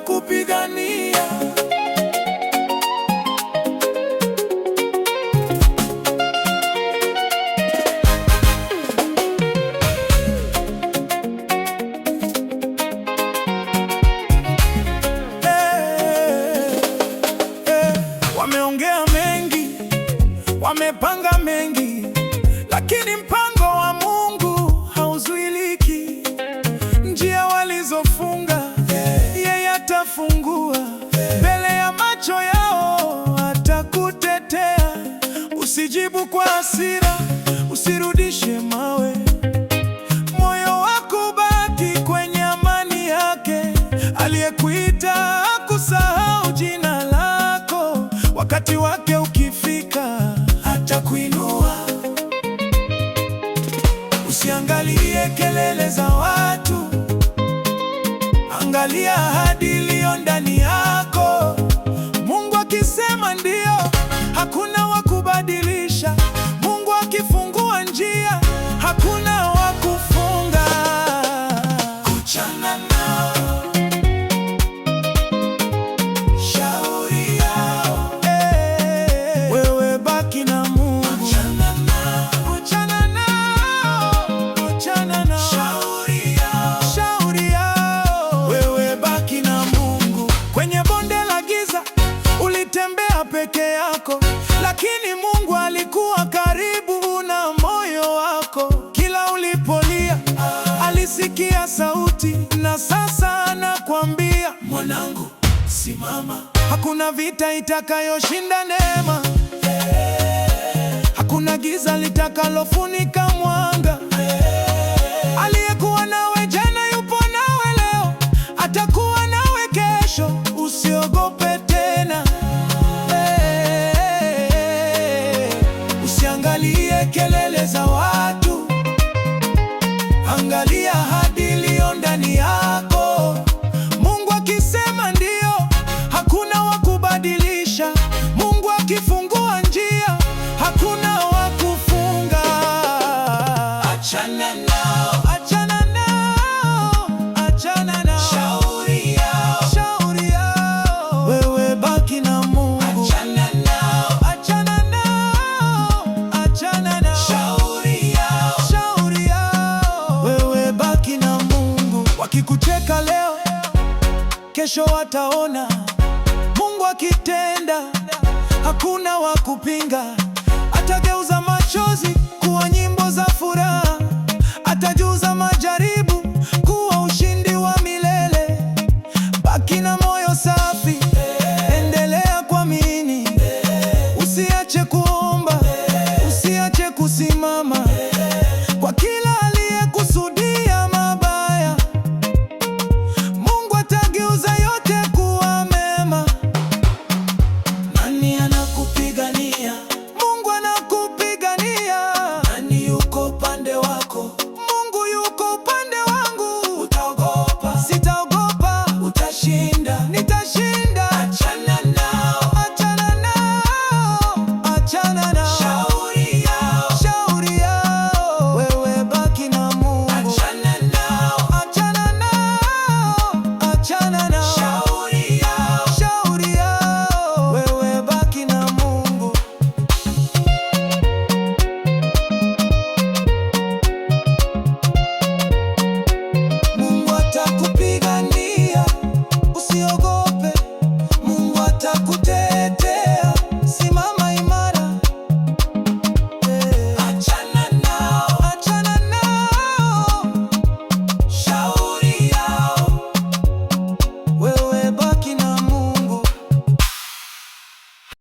atakupigania. Wameongea mengi, wamepanga mengi, lakini mpango wa Mungu hauzuiliki. Njia walizofunga yeye atafungua, mbele ya macho yao atakutetea. Usijibu kwa hasira, usirudishe mawe, moyo wako ubaki kwenye amani yake. Aliyekuita hakusahau jina lako, wakati wake ukifika atakuinua. Usiangalie kelele za watu, angalia ahadi iliyo ndani yako. Mungu akisema ndio, hakuna wa kubadilisha. Mungu akifungua njia, hakuna wa kufunga. Achana nao, shauri yao, wewe baki na Mungu. Achana nao, achana nao, achana nao, shauri yao, wewe baki na Mungu. Kwenye bonde la giza ulitembea peke yako, lakini Mungu alikuwa karibu na moyo wako. Kila ulipolia alisikia sauti, na sasa anakuambia, mwanangu, simama. Hakuna vita itakayoshinda neema, hakuna giza litakalofunika mwanga. Aliyekuwa nawe jana yupo nawe leo, atakuwa nawe kesho. Usiogope tena, usiangalie kelele za watu, angalia ahadi iliyo ndani yako. Mungu akisema ndio, hakuna wa kubadilisha. Mungu akifungua njia, hakuna wa kufunga. Achana nao, achana nao, achana nao, shauri yao, wewe baki na Mungu. Achana nao, achana nao, achana nao, shauri yao, wewe baki na Mungu. Wakikucheka leo, kesho wataona. Mungu akitenda, hakuna wa kupinga.